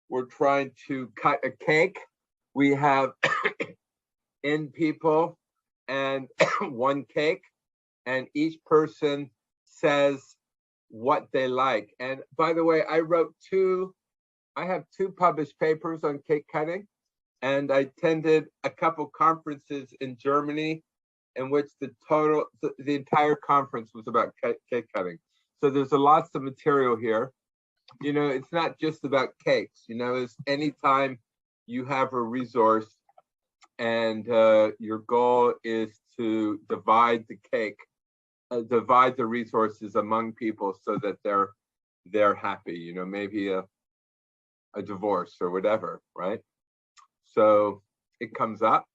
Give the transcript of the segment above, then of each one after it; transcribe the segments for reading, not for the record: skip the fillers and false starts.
we're trying to cut a cake. We have N people and one cake, and each person says what they like. And by the way, I have two published papers on cake cutting, and I attended a couple conferences in Germany in which the entire conference was about cake cutting. So there's lots of material here. It's not just about cakes. It's anytime you have a resource and your goal is to divide the cake, divide the resources among people so that they're happy. Maybe a divorce or whatever, right? So it comes up.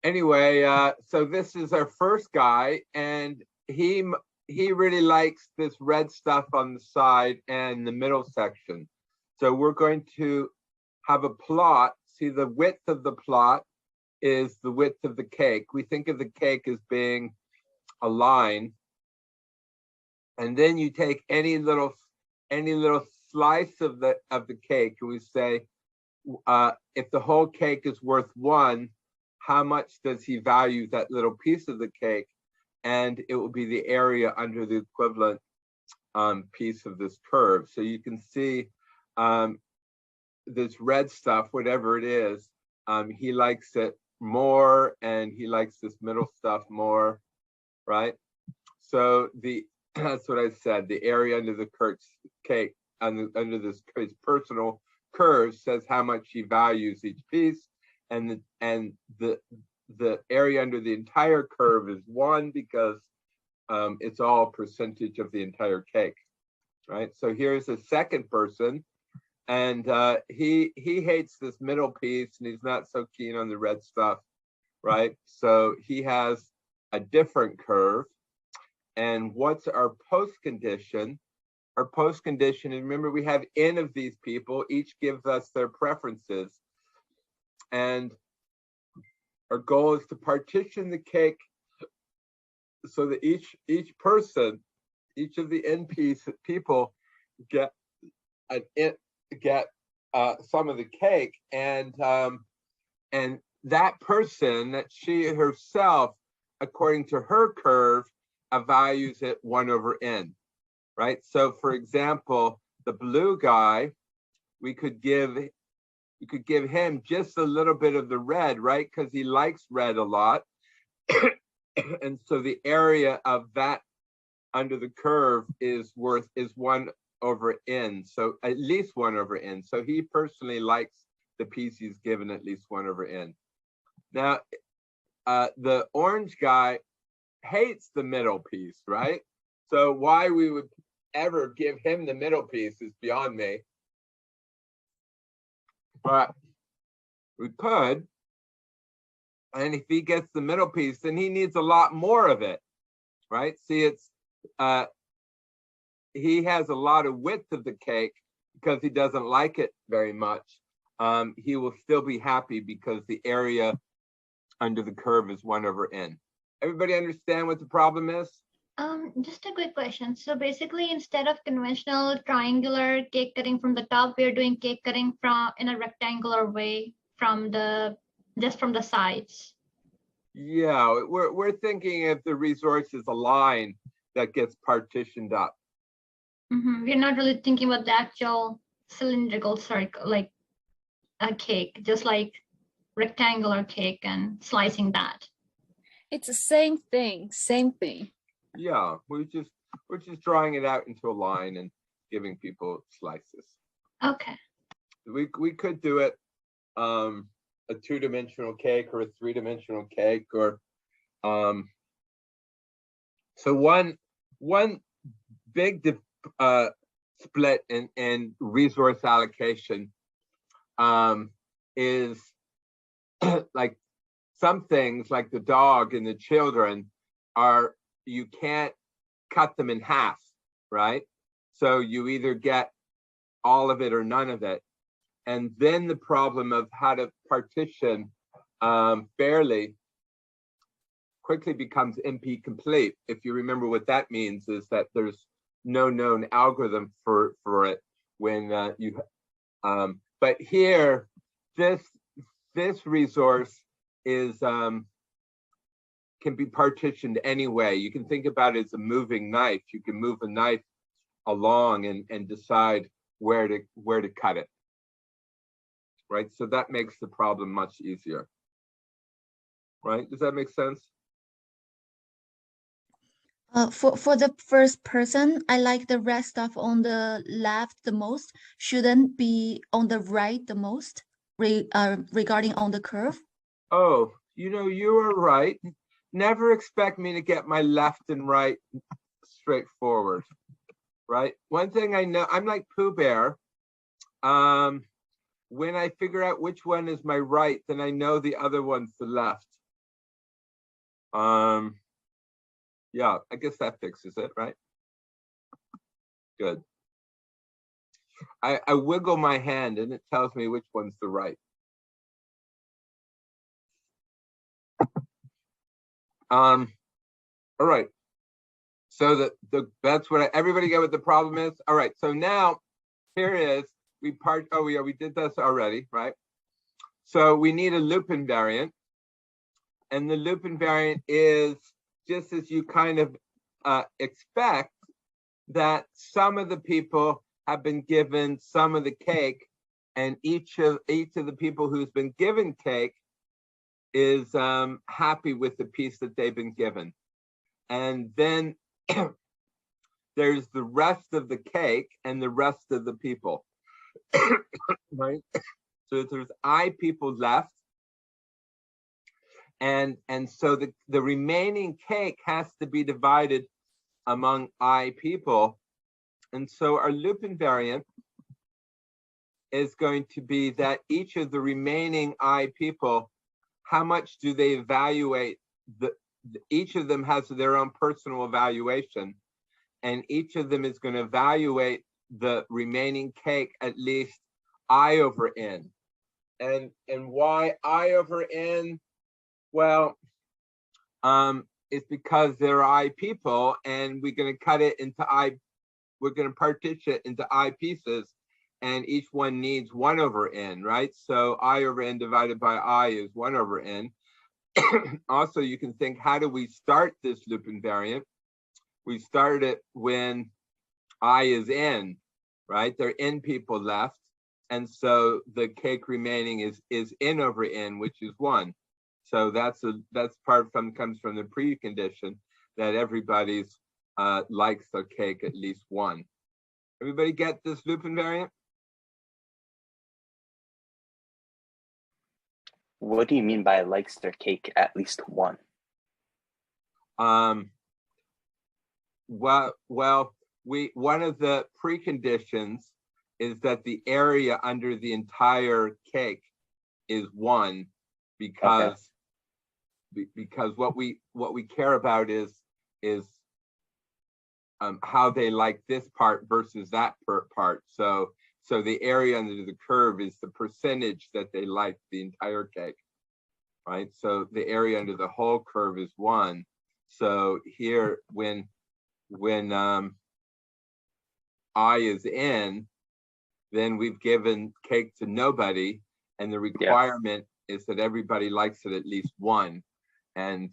Anyway, so this is our first guy, and he really likes this red stuff on the side and the middle section. So we're going to have a plot. See, the width of the plot is the width of the cake. We think of the cake as being a line, and then you take any little slice of the cake, and we say, if the whole cake is worth 1, how much does he value that little piece of the cake? And it will be the area under the equivalent piece of this curve. So you can see this red stuff, whatever it is, he likes it more, and he likes this middle stuff more, right? So that's what I said. The area under the cake, under this personal curve, says how much he values each piece, and the area under the entire curve is 1 because it's all percentage of the entire cake, right? So here's a second person, and he hates this middle piece, and he's not so keen on the red stuff, right? So he has a different curve. And what's our post condition? Our post condition, and remember, we have N of these people, each gives us their preferences. And our goal is to partition the cake so that each person, each of the N people get some of the cake, and that person, that she herself, according to her curve, values it 1 over N, right? So for example, the blue guy, we could give him just a little bit of the red, right? Because he likes red a lot. And so the area of that under the curve is 1 over N. So at least 1 over N. So he personally likes the piece he's given at least 1 over N. Now, the orange guy hates the middle piece, right? So why we would ever give him the middle piece is beyond me. But we could, and if he gets the middle piece, then he needs a lot more of it, right? See, it's he has a lot of width of the cake because he doesn't like it very much. He will still be happy because the area under the curve is 1 over N. Everybody understand what the problem is? Just a quick question. So basically, instead of conventional triangular cake cutting from the top, we're doing cake cutting in a rectangular way from the sides. Yeah, we're thinking if the resource is a line that gets partitioned up. We're not really thinking about the actual cylindrical circle, like a cake, just like rectangular cake and slicing that. It's the same thing. Yeah, we're just drawing it out into a line and giving people slices. Okay. We could do it a 2-dimensional cake or a 3-dimensional cake, or so one big split in resource allocation is like some things, like the dog and the children, you can't cut them in half, right? So you either get all of it or none of it. And then the problem of how to partition fairly quickly becomes NP complete. If you remember what that means, is that there's no known algorithm for it when But here, this resource is can be partitioned any way. You can think about it as a moving knife. You can move a knife along and decide where to cut it. Right? So that makes the problem much easier. Right? Does that make sense? For the first person, I like the red stuff on the left the most. Shouldn't be on the right the most, regarding on the curve. Oh, you are right. Never expect me to get my left and right straightforward, right? One thing I know, I'm like Pooh Bear. When I figure out which one is my right, then I know the other one's the left. Yeah, I guess that fixes it, right? Good. I wiggle my hand and it tells me which one's the right. All right. So that's what everybody get what the problem is. All right. So now here is we did this already, right? So we need a loop invariant, and the loop invariant is just as you kind of expect, that some of the people have been given some of the cake, and each of the people who's been given cake is happy with the piece that they've been given. And then there's the rest of the cake and the rest of the people, right? So there's I people left. And so the remaining cake has to be divided among I people. And so our loop invariant is going to be that each of the remaining I people, how much do they evaluate? Each of them has their own personal evaluation, and each of them is going to evaluate the remaining cake at least I over n. And why I over n? Well, it's because they're I people, and we're going to cut it into we're going to partition it into I pieces, and each one needs 1 over n, right? So I over n divided by I is 1 over n. Also, you can think, how do we start this loop invariant? We start it when I is n, right? There are n people left, and so the cake remaining is n over n, which is 1. So that's comes from the precondition that everybody's likes their cake at least 1. Everybody get this loop invariant? What do you mean by likes their cake at least 1? Well, one of the preconditions is that the area under the entire cake is 1, because what we care about is how they like this part versus that part. So the area under the curve is the percentage that they like the entire cake, right? So the area under the whole curve is 1. So here, when I is n, then we've given cake to nobody, and the requirement is that everybody likes it at least 1, and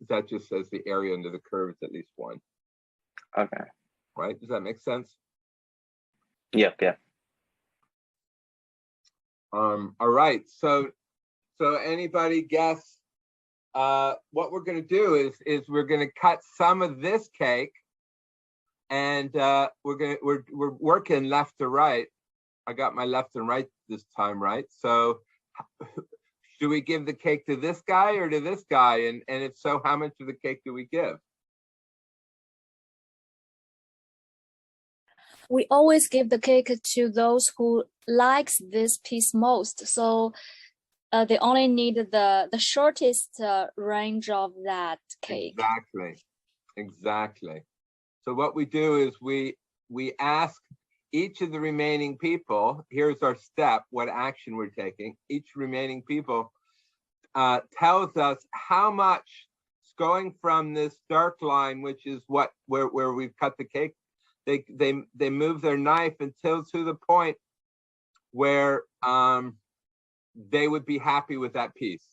that just says the area under the curve is at least 1. Okay. Right? Does that make sense? Yep. Yeah. All right. So anybody guess what we're going to do is we're going to cut some of this cake, and we're working left to right. I got my left and right this time, right? So do we give the cake to this guy or to this guy? And if so, how much of the cake do we give? We always give the cake to those who likes this piece most. So they only need the shortest range of that cake. Exactly. So what we do is we ask each of the remaining people, here's our step, what action we're taking. Each remaining people tells us how much going from this dark line, which is where we've cut the cake. They move their knife until to the point where they would be happy with that piece,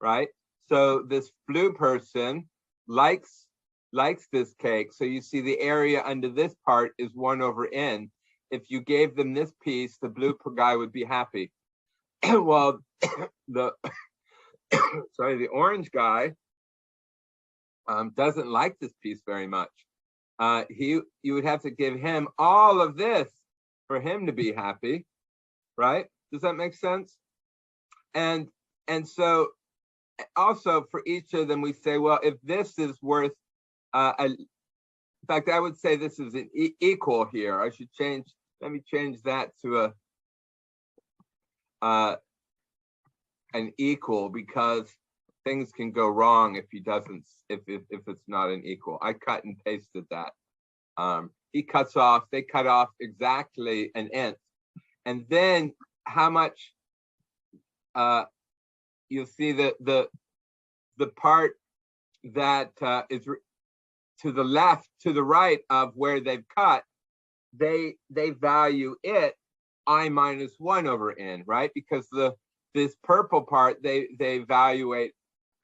right? So this blue person likes this cake. So you see the area under this part is 1/n. If you gave them this piece, the blue guy would be happy. Well, the the orange guy doesn't like this piece very much. You would have to give him all of this for him to be happy, right? Does that make sense? And so also for each of them, we say, well, if this is worth, in fact, I would say this is an equal here. I should change, let me change that to an equal, because things can go wrong if it's not an equal. I cut and pasted that. They cut off exactly an nth. And then how much, you'll see the part that is to the left, to the right of where they've cut, they value it I-1/n, right? Because this purple part, they evaluate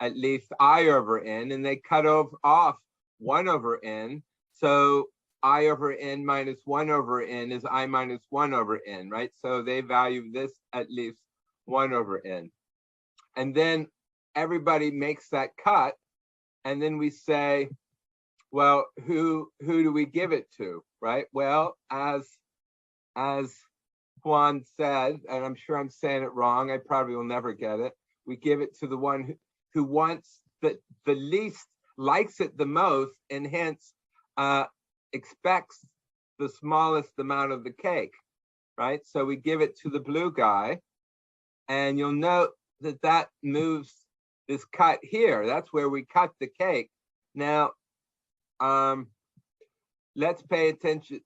at least I/n, and they cut off 1/n. So I/n minus 1/n is I-1/n, right? So they value this at least 1/n. And then everybody makes that cut, and then we say, well, who do we give it to, right? Well, as Juan said, and I'm sure I'm saying it wrong, I probably will never get it. We give it to the one who wants the least, likes it the most, and hence expects the smallest amount of the cake, right? So we give it to the blue guy, and you'll note that moves this cut here. That's where we cut the cake. Now, let's pay attention,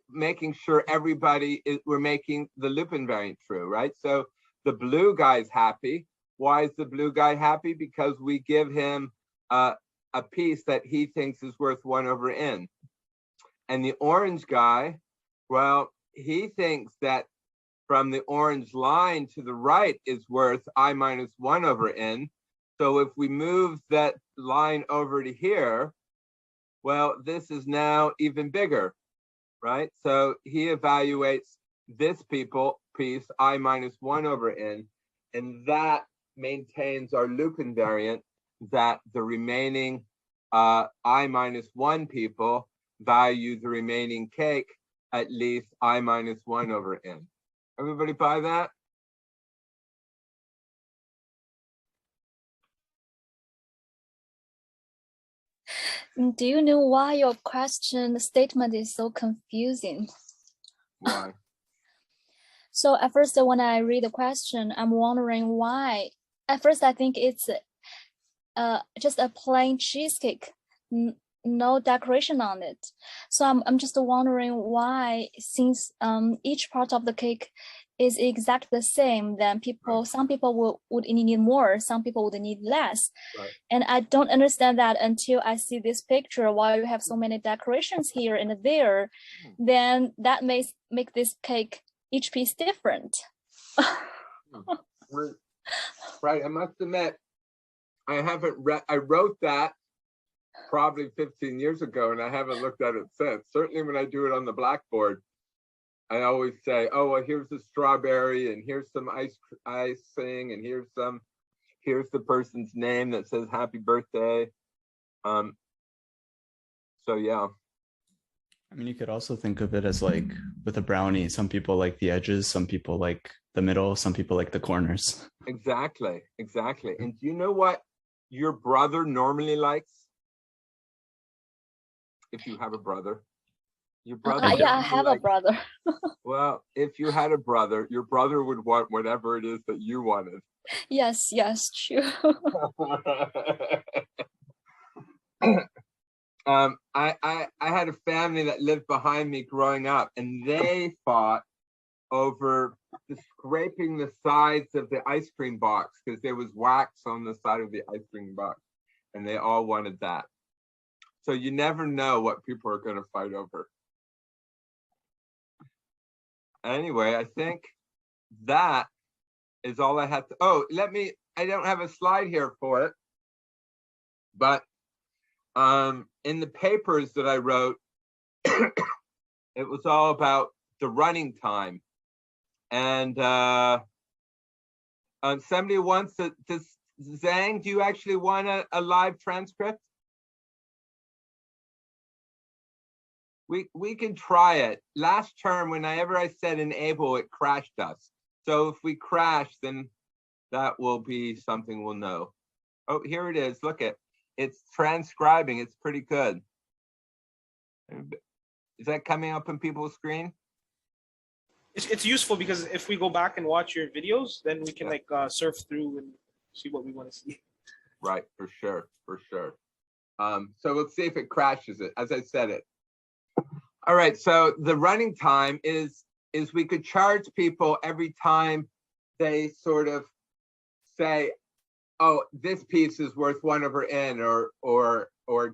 making sure we're making the loop invariant true, right? So the blue guy's happy. Why is the blue guy happy? Because we give him a piece that he thinks is worth 1/n. And the orange guy, well, he thinks that from the orange line to the right is worth I-1/n. So if we move that line over to here, well, this is now even bigger, right? So he evaluates this piece I-1/n, and that maintains our loop invariant that the remaining I-1 people value the remaining cake at least I-1/n. Everybody buy that? Do you know why your question statement is so confusing? Why? So at first, when I read the question, I'm wondering why. At first, I think it's just a plain cheesecake, no decoration on it. So I'm just wondering why, since each part of the cake is exactly the same, then some people would need more, some people would need less. Right. And I don't understand that until I see this picture. While you have so many decorations here and there, then that may make this cake each piece different. Right, I must admit, I wrote that probably 15 years ago, and I haven't looked at it since. Certainly when I do it on the blackboard, I always say, oh, well, here's the strawberry, and here's some icing, and here's the person's name that says happy birthday. So yeah. I mean, you could also think of it as like with a brownie, some people like the edges, some people like the middle, some people like the corners. Exactly. And do you know what your brother normally likes? If you have a brother. Your brother. Yeah, I have a brother. Well, if you had a brother, your brother would want whatever it is that you wanted. Yes, true. I had a family that lived behind me growing up, and they fought over scraping the sides of the ice cream box because there was wax on the side of the ice cream box, and they all wanted that. So you never know what people are going to fight over. Anyway, I think that is all I have to, oh, I don't have a slide here for it. But in the papers that I wrote, it was all about the running time. And somebody wants to, Zhang, do you actually want a live transcript? We can try it. Last term, whenever I said enable, it crashed us. So if we crash, then that will be something we'll know. Oh, here it is. Look at, it's transcribing. It's pretty good. Is that coming up on people's screen? It's useful because if we go back and watch your videos, then we can like surf through and see what we want to see. Right, for sure, for sure. So let's see if it crashes it, as I said it. All right, so the running time is we could charge people every time they sort of say, oh, this piece is worth 1/n, or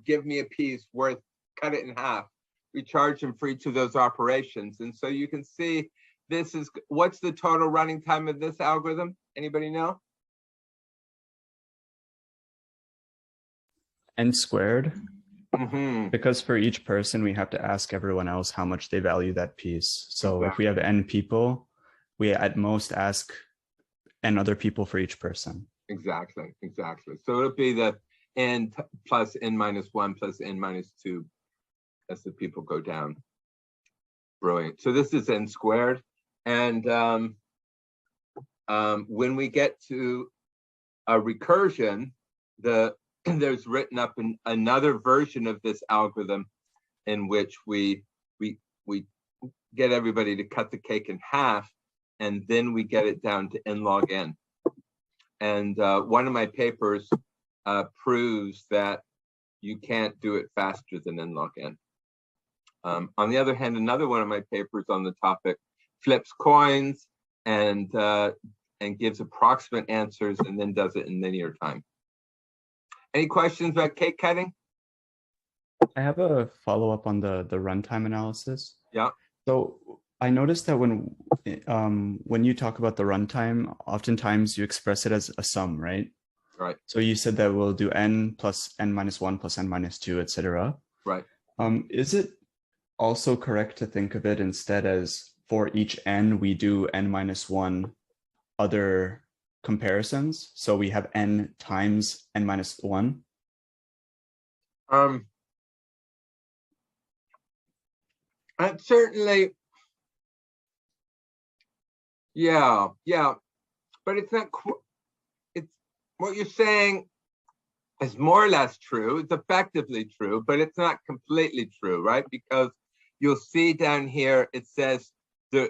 give me a piece worth, cut it in half. We charge them for each of those operations. And so you can see this is, what's the total running time of this algorithm? Anybody know? N squared, Mm-hmm. because for each person, we have to ask everyone else how much they value that piece. So if we have n people, we at most ask n other people for each person. Exactly, exactly. So it'll be the n plus n minus 1 plus n minus 2 as the people go down. Brilliant. So this is n squared. And when we get to a recursion, there's written up another version of this algorithm in which we get everybody to cut the cake in half, and then we get it down to n log n. And one of my papers proves that you can't do it faster than n log n. On the other hand, another one of my papers on the topic flips coins and gives approximate answers and then does it in linear time. Any questions about cake cutting? I have a follow-up on the runtime analysis. Yeah. So I noticed that when you talk about the runtime, oftentimes you express it as a sum, right? Right. So you said that we'll do n plus n minus 1 plus n minus 2, etc. Right. Is it also correct to think of it instead as for each n, we do n minus 1 other comparisons? So we have n times n minus 1? Certainly, yeah, but it's not, it's what you're saying is more or less true. It's effectively true, but it's not completely true, right? Because you'll see down here, it says the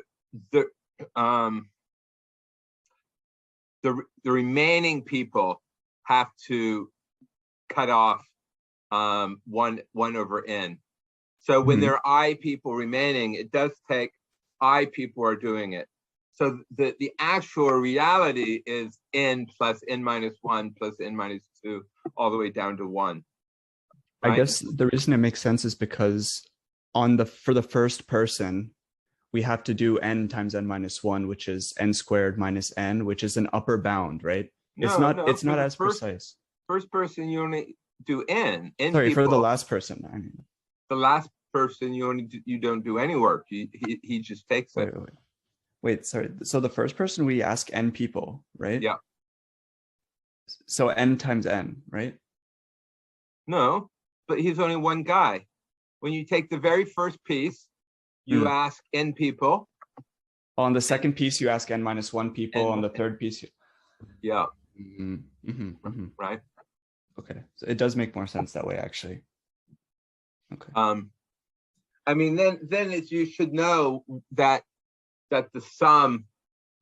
remaining people have to cut off 1/n. So when there are I people remaining, it does take I people are doing it. So the actual reality is n plus n minus 1 plus n minus 2 all the way down to 1. I right? guess the reason it makes sense is because for the first person, we have to do n times n minus 1, which is n squared minus n, which is an upper bound, right? It's not for the as precise. First person, you only do n. Sorry, people, for the last person. I mean, the last person, you don't do any work. He just takes it. wait, sorry. So the first person, we ask n people, right? Yeah. So n times n, right? No, but he's only one guy. When you take the very first piece, you ask n people. On the second piece, you ask n minus 1 people. And- On the third piece, Yeah, right? right. Okay, so it does make more sense that way, actually. Okay. I mean, then you should know that the sum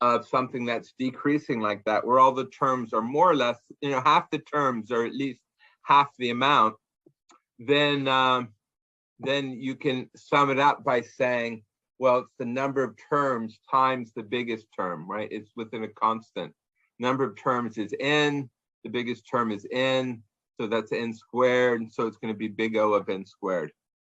of something that's decreasing like that, where all the terms are more or less, half the terms or at least half the amount, then you can sum it up by saying, well, it's the number of terms times the biggest term, right? It's within a constant. Number of terms is n, the biggest term is n, so that's n squared, and so it's going to be big O of n squared.